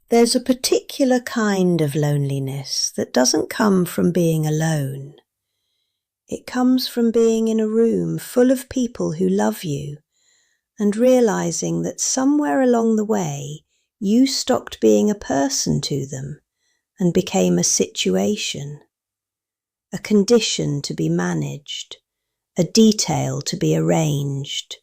There's a particular kind of loneliness that doesn't come from being alone. It comes from being in a room full of people who love you and realizing that somewhere along the way you stopped being a person to them and became a situation, a condition to be managed, a detail to be arranged.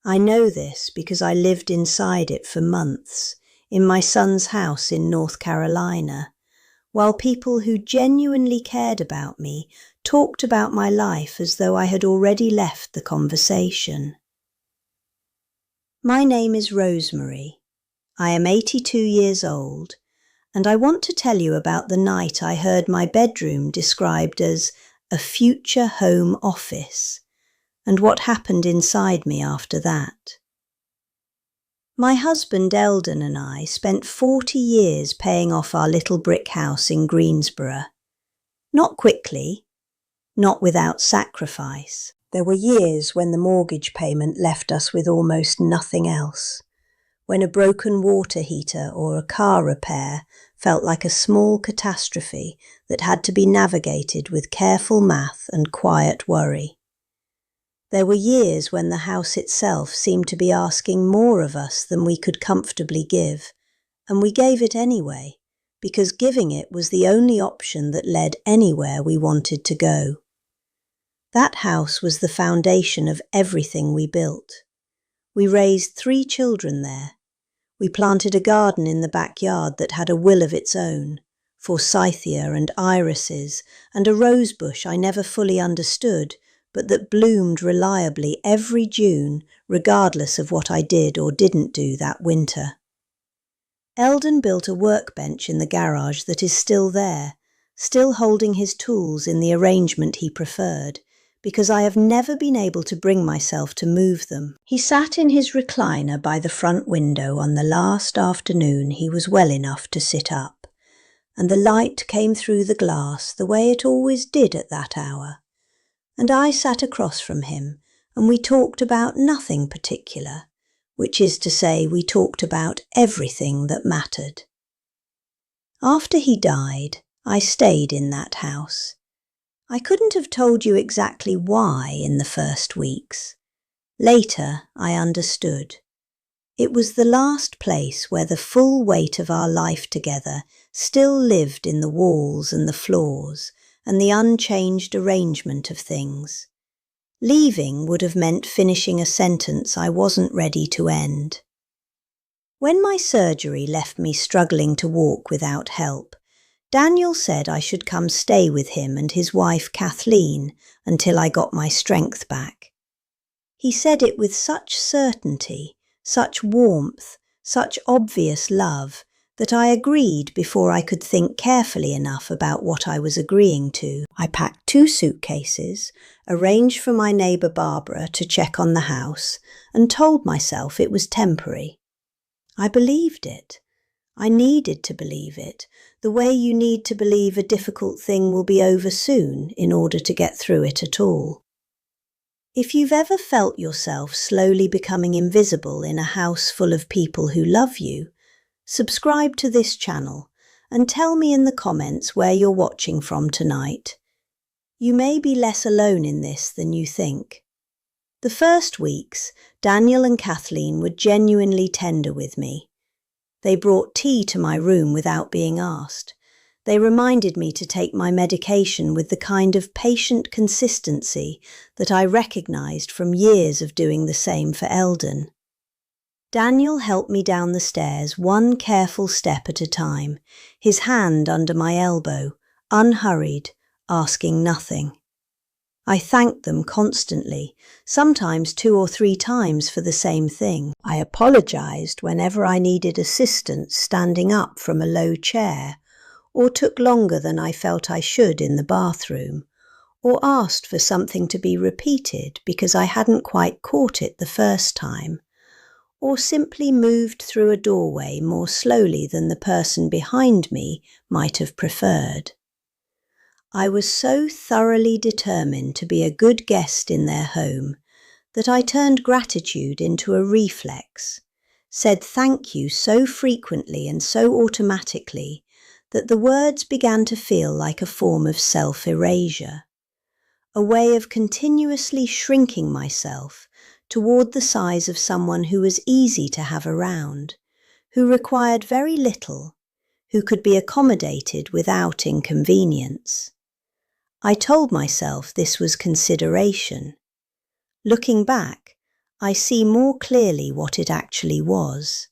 I know this because I lived inside it for months in my son's house in North Carolina, while people who genuinely cared about me talked about my life as though I had already left the conversation. My name is Rosemary. I am 82 years old, and I want to tell you about the night I heard my bedroom described as a future home office, and what happened inside me after that. My husband Eldon and I spent 40 years paying off our little brick house in Greensboro. Not quickly, not without sacrifice. There were years when the mortgage payment left us with almost nothing else, when a broken water heater or a car repair felt like a small catastrophe that had to be navigated with careful math and quiet worry. There were years when the house itself seemed to be asking more of us than we could comfortably give, and we gave it anyway, because giving it was the only option that led anywhere we wanted to go. That house was the foundation of everything we built. We raised 3 children there. We planted a garden in the backyard that had a will of its own, forsythia and irises, and a rose bush I never fully understood, but that bloomed reliably every June, regardless of what I did or didn't do that winter. Eldon built a workbench in the garage that is still there, still holding his tools in the arrangement he preferred, because I have never been able to bring myself to move them. He sat in his recliner by the front window on the last afternoon he was well enough to sit up, and the light came through the glass the way it always did at that hour. And I sat across from him, and we talked about nothing particular, which is to say we talked about everything that mattered. After he died, I stayed in that house. I couldn't have told you exactly why in the first weeks. Later, I understood. It was the last place where the full weight of our life together still lived in the walls and the floors, and the unchanged arrangement of things. Leaving would have meant finishing a sentence I wasn't ready to end. When my surgery left me struggling to walk without help, Daniel said I should come stay with him and his wife Kathleen until I got my strength back. He said it with such certainty, such warmth, such obvious love, that I agreed before I could think carefully enough about what I was agreeing to. I packed 2 suitcases, arranged for my neighbour Barbara to check on the house, and told myself it was temporary. I believed it. I needed to believe it, the way you need to believe a difficult thing will be over soon in order to get through it at all. If you've ever felt yourself slowly becoming invisible in a house full of people who love you, subscribe to this channel and tell me in the comments where you're watching from tonight. You may be less alone in this than you think. The first weeks, Daniel and Kathleen were genuinely tender with me. They brought tea to my room without being asked. They reminded me to take my medication with the kind of patient consistency that I recognized from years of doing the same for Eldon. Daniel helped me down the stairs one careful step at a time, his hand under my elbow, unhurried, asking nothing. I thanked them constantly, sometimes 2 or 3 times for the same thing. I apologized whenever I needed assistance standing up from a low chair, or took longer than I felt I should in the bathroom, or asked for something to be repeated because I hadn't quite caught it the first time, or simply moved through a doorway more slowly than the person behind me might have preferred. I was so thoroughly determined to be a good guest in their home that I turned gratitude into a reflex, said thank you so frequently and so automatically that the words began to feel like a form of self-erasure, a way of continuously shrinking myself toward the size of someone who was easy to have around, who required very little, who could be accommodated without inconvenience. I told myself this was consideration. Looking back, I see more clearly what it actually was.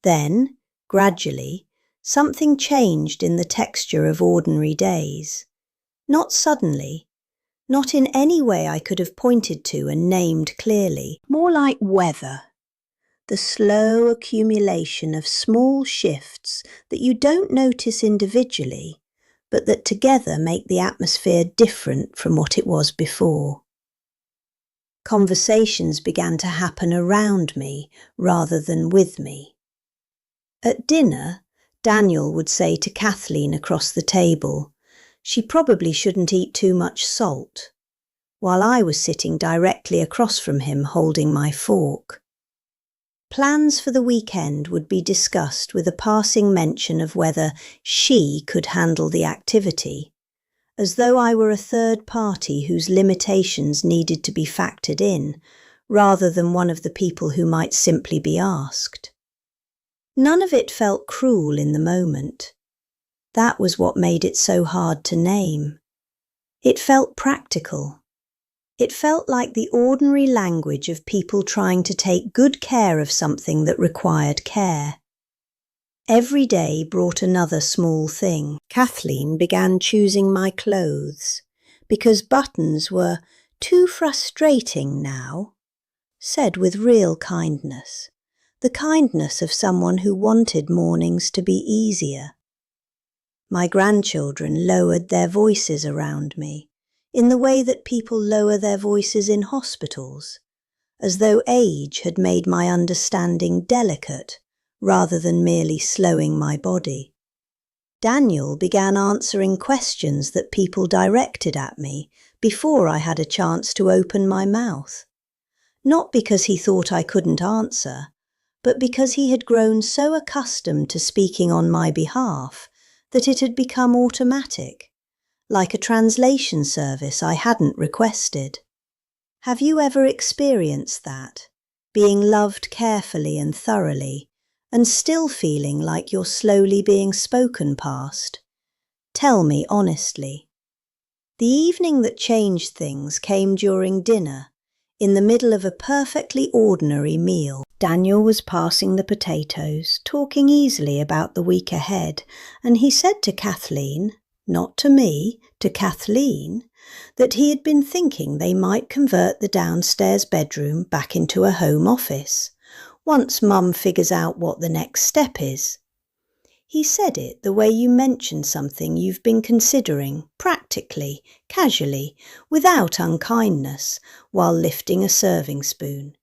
Then, gradually, something changed in the texture of ordinary days. Not suddenly, not in any way I could have pointed to and named clearly, more like weather. The slow accumulation of small shifts that you don't notice individually, but that together make the atmosphere different from what it was before. Conversations began to happen around me rather than with me. At dinner, Daniel would say to Kathleen across the table, she probably shouldn't eat too much salt, while I was sitting directly across from him holding my fork. Plans for the weekend would be discussed with a passing mention of whether she could handle the activity, as though I were a third party whose limitations needed to be factored in, rather than one of the people who might simply be asked. None of it felt cruel in the moment. That was what made it so hard to name. It felt practical. It felt like the ordinary language of people trying to take good care of something that required care. Every day brought another small thing. Kathleen began choosing my clothes because buttons were too frustrating now, said with real kindness, the kindness of someone who wanted mornings to be easier. My grandchildren lowered their voices around me in the way that people lower their voices in hospitals, as though age had made my understanding delicate rather than merely slowing my body. Daniel began answering questions that people directed at me before I had a chance to open my mouth, not because he thought I couldn't answer, but because he had grown so accustomed to speaking on my behalf that it had become automatic, like a translation service I hadn't requested. Have you ever experienced that, being loved carefully and thoroughly, and still feeling like you're slowly being spoken past? Tell me honestly. The evening that changed things came during dinner, in the middle of a perfectly ordinary meal. Daniel was passing the potatoes, talking easily about the week ahead, and he said to Kathleen, not to me, to Kathleen, that he had been thinking they might convert the downstairs bedroom back into a home office, once Mum figures out what the next step is. He said it the way you mention something you've been considering, practically, casually, without unkindness, while lifting a serving spoon,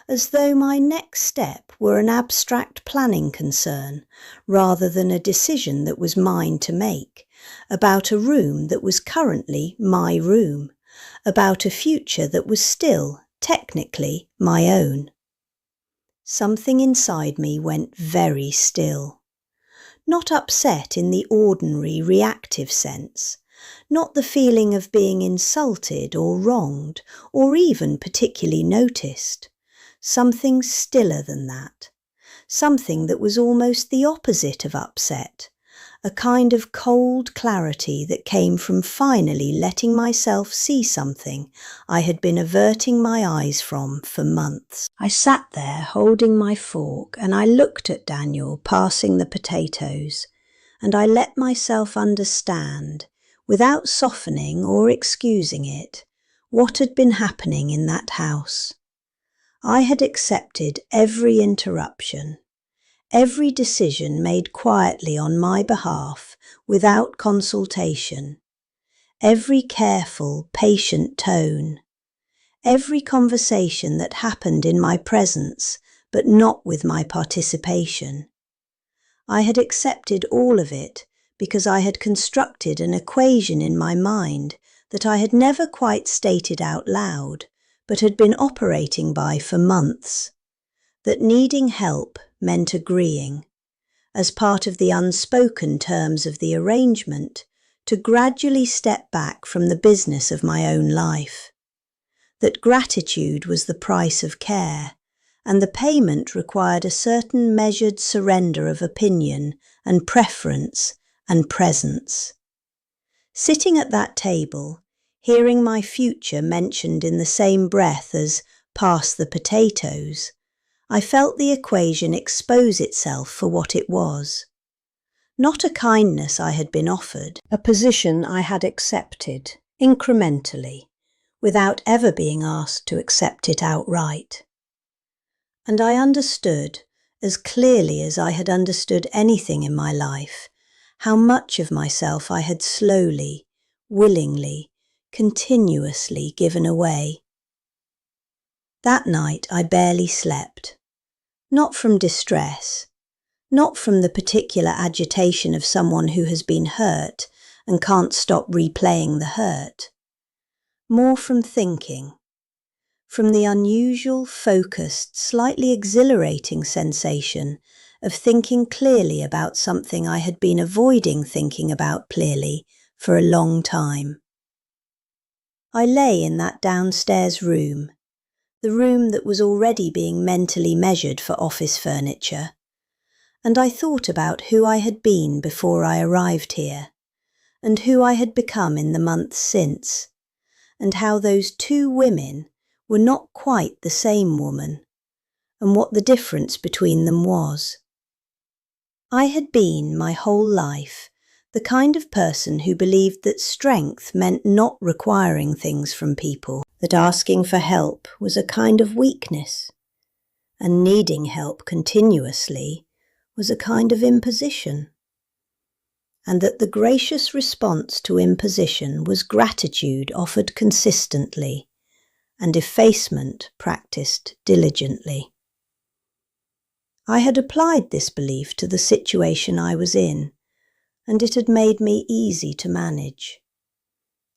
as though my next step were an abstract planning concern, rather than a decision that was mine to make, about a room that was currently my room, about a future that was still, technically, my own. Something inside me went very still. Not upset in the ordinary reactive sense, not the feeling of being insulted or wronged or even particularly noticed. Something stiller than that. Something that was almost the opposite of upset. A kind of cold clarity that came from finally letting myself see something I had been averting my eyes from for months. I sat there holding my fork and I looked at Daniel passing the potatoes, and I let myself understand, without softening or excusing it, what had been happening in that house. I had accepted every interruption, every decision made quietly on my behalf without consultation, every careful, patient tone, every conversation that happened in my presence but not with my participation. I had accepted all of it because I had constructed an equation in my mind that I had never quite stated out loud, but had been operating by for months. that needing help meant agreeing, as part of the unspoken terms of the arrangement, to gradually step back from the business of my own life, that gratitude was the price of care, and the payment required a certain measured surrender of opinion and preference and presence. Sitting at that table, hearing my future mentioned in the same breath as "pass the potatoes," I felt the equation expose itself for what it was. Not a kindness I had been offered, a position I had accepted, incrementally, without ever being asked to accept it outright. And I understood, as clearly as I had understood anything in my life, how much of myself I had slowly, willingly, continuously given away. That night I barely slept. Not from distress, not from the particular agitation of someone who has been hurt and can't stop replaying the hurt. More from thinking, from the unusual, focused, slightly exhilarating sensation of thinking clearly about something I had been avoiding thinking about clearly for a long time. I lay in that downstairs room, the room that was already being mentally measured for office furniture, and I thought about who I had been before I arrived here, and who I had become in the months since, and how those two women were not quite the same woman, and what the difference between them was. I had been, my whole life, the kind of person who believed that strength meant not requiring things from people, that asking for help was a kind of weakness, and needing help continuously was a kind of imposition, and that the gracious response to imposition was gratitude offered consistently, and effacement practiced diligently. I had applied this belief to the situation I was in, and it had made me easy to manage.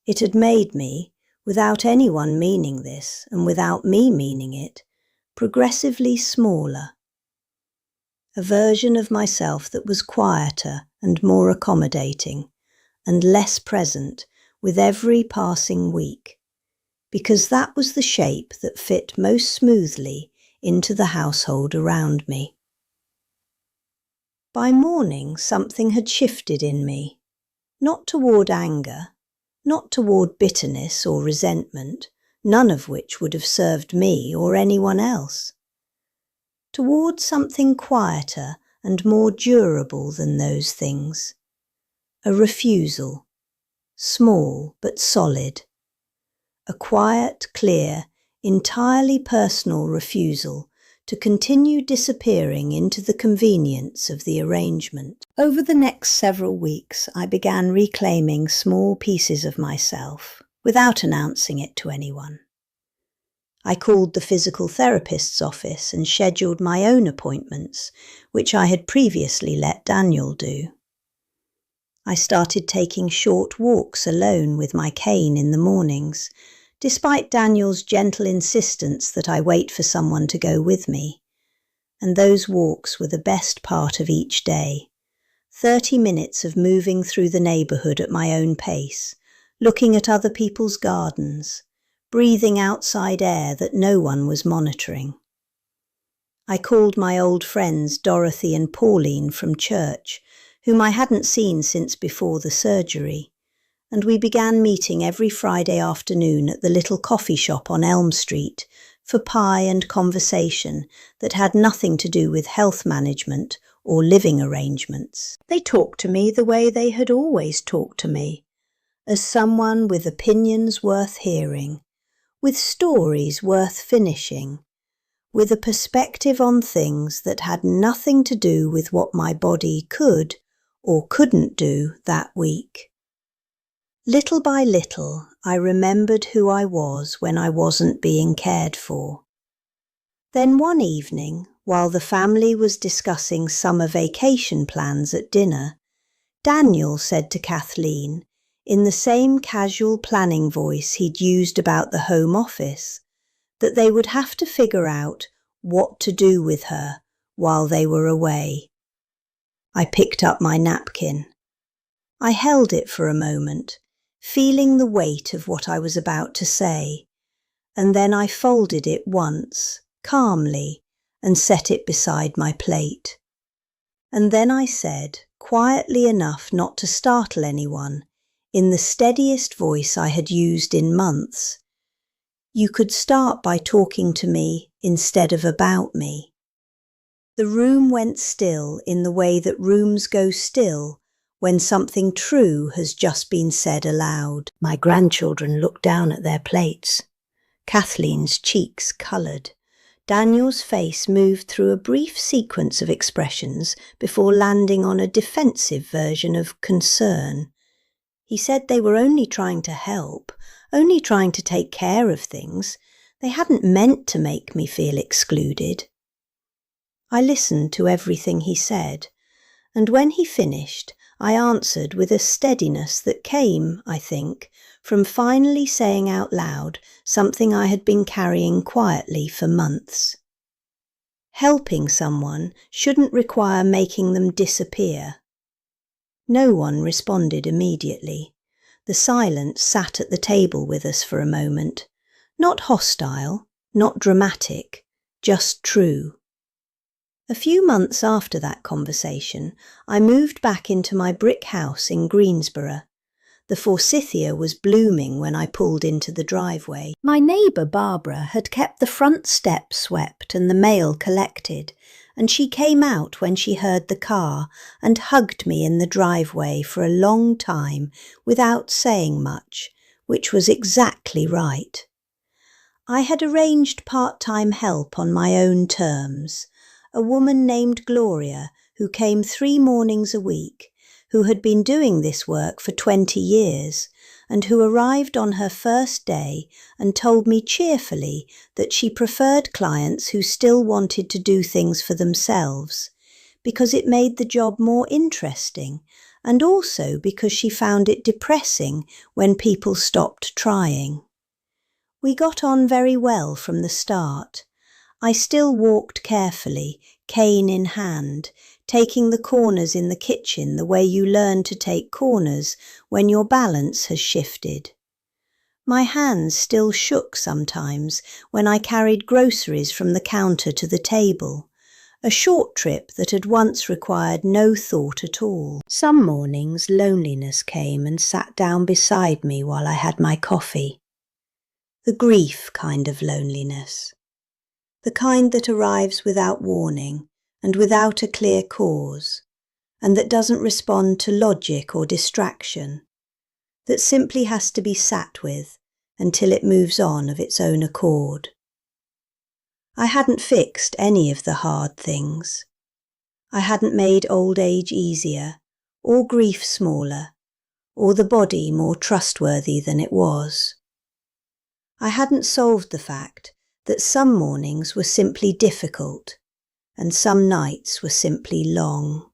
It had made me, without anyone meaning this and without me meaning it, progressively smaller. A version of myself that was quieter and more accommodating and less present with every passing week, because that was the shape that fit most smoothly into the household around me. By morning something had shifted in me, not toward anger, not toward bitterness or resentment, none of which would have served me or anyone else, toward something quieter and more durable than those things, a refusal, small but solid, a quiet, clear, entirely personal refusal to continue disappearing into the convenience of the arrangement. Over the next several weeks, I began reclaiming small pieces of myself without announcing it to anyone. I called the physical therapist's office and scheduled my own appointments, which I had previously let Daniel do. I started taking short walks alone with my cane in the mornings, despite Daniel's gentle insistence that I wait for someone to go with me. And those walks were the best part of each day. 30 minutes of moving through the neighbourhood at my own pace, looking at other people's gardens, breathing outside air that no one was monitoring. I called my old friends Dorothy and Pauline from church, whom I hadn't seen since before the surgery, and we began meeting every Friday afternoon at the little coffee shop on Elm Street for pie and conversation that had nothing to do with health management or living arrangements. They talked to me the way they had always talked to me, as someone with opinions worth hearing, with stories worth finishing, with a perspective on things that had nothing to do with what my body could or couldn't do that week. Little by little, I remembered who I was when I wasn't being cared for. Then one evening, while the family was discussing summer vacation plans at dinner, Daniel said to Kathleen, in the same casual planning voice he'd used about the Home Office, that they would have to figure out what to do with her while they were away. I picked up my napkin. I held it for a moment, feeling the weight of what I was about to say, and then I folded it once, calmly, and set it beside my plate. And then I said, quietly enough not to startle anyone, in the steadiest voice I had used in months, "You could start by talking to me instead of about me." The room went still in the way that rooms go still when something true has just been said aloud. My grandchildren looked down at their plates. Kathleen's cheeks coloured. Daniel's face moved through a brief sequence of expressions before landing on a defensive version of concern. He said they were only trying to help, only trying to take care of things. They hadn't meant to make me feel excluded. I listened to everything he said, and when he finished, I answered with a steadiness that came, I think, from finally saying out loud something I had been carrying quietly for months. Helping someone shouldn't require making them disappear. No one responded immediately. The silence sat at the table with us for a moment. Not hostile, not dramatic, just true. A few months after that conversation, I moved back into my brick house in Greensborough. The forsythia was blooming when I pulled into the driveway. My neighbour Barbara had kept the front steps swept and the mail collected, and she came out when she heard the car and hugged me in the driveway for a long time without saying much, which was exactly right. I had arranged part-time help on my own terms. A woman named Gloria, who came 3 mornings a week, who had been doing this work for 20 years, and who arrived on her first day and told me cheerfully that she preferred clients who still wanted to do things for themselves, because it made the job more interesting, and also because she found it depressing when people stopped trying. We got on very well from the start. I still walked carefully, cane in hand, taking the corners in the kitchen the way you learn to take corners when your balance has shifted. My hands still shook sometimes when I carried groceries from the counter to the table, a short trip that had once required no thought at all. Some mornings loneliness came and sat down beside me while I had my coffee. The grief kind of loneliness. The kind that arrives without warning and without a clear cause, and that doesn't respond to logic or distraction, that simply has to be sat with until it moves on of its own accord. I hadn't fixed any of the hard things. I hadn't made old age easier, or grief smaller, or the body more trustworthy than it was. I hadn't solved the fact that some mornings were simply difficult, and some nights were simply long.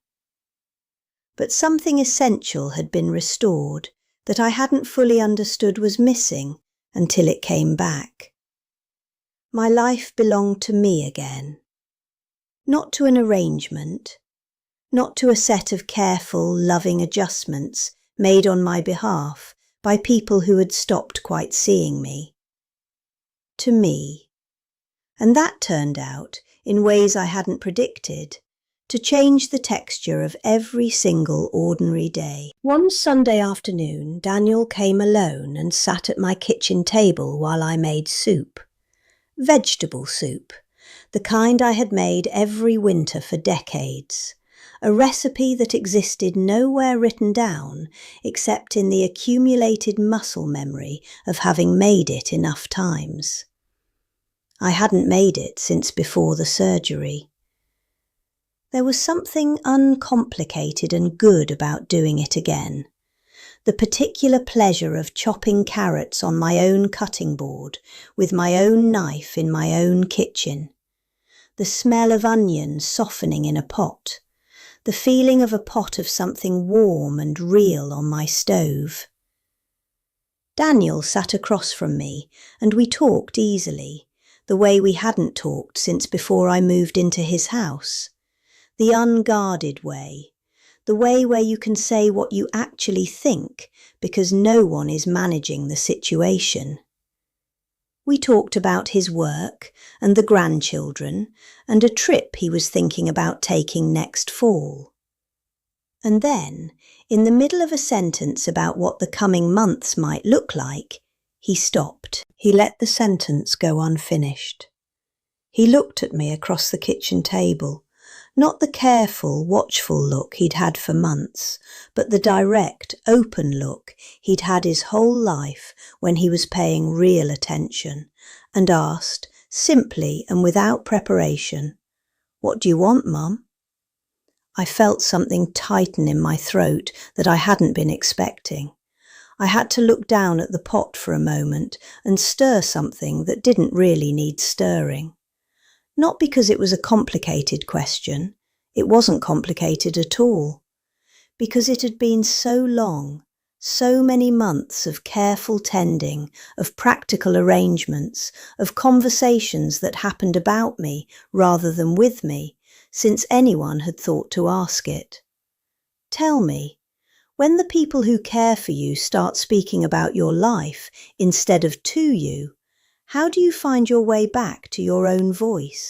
But something essential had been restored that I hadn't fully understood was missing until it came back. My life belonged to me again. Not to an arrangement, not to a set of careful, loving adjustments made on my behalf by people who had stopped quite seeing me. To me. And that turned out, in ways I hadn't predicted, to change the texture of every single ordinary day. One Sunday afternoon, Daniel came alone and sat at my kitchen table while I made soup. Vegetable soup, the kind I had made every winter for decades, a recipe that existed nowhere written down except in the accumulated muscle memory of having made it enough times. I hadn't made it since before the surgery. There was something uncomplicated and good about doing it again. The particular pleasure of chopping carrots on my own cutting board with my own knife in my own kitchen. The smell of onions softening in a pot. The feeling of a pot of something warm and real on my stove. Daniel sat across from me and we talked easily. the way we hadn't talked since before I moved into his house. The unguarded way. The way where you can say what you actually think because no one is managing the situation. We talked about his work and the grandchildren and a trip he was thinking about taking next fall. And then, in the middle of a sentence about what the coming months might look like, he stopped. He let the sentence go unfinished. He looked at me across the kitchen table, not the careful, watchful look he'd had for months, but the direct, open look he'd had his whole life when he was paying real attention, and asked, simply and without preparation, "What do you want, Mum?" I felt something tighten in my throat that I hadn't been expecting. I had to look down at the pot for a moment and stir something that didn't really need stirring. Not because it was a complicated question. It wasn't complicated at all. Because it had been so long, so many months of careful tending, of practical arrangements, of conversations that happened about me rather than with me, since anyone had thought to ask it. Tell me, when the people who care for you start speaking about your life instead of to you, how do you find your way back to your own voice?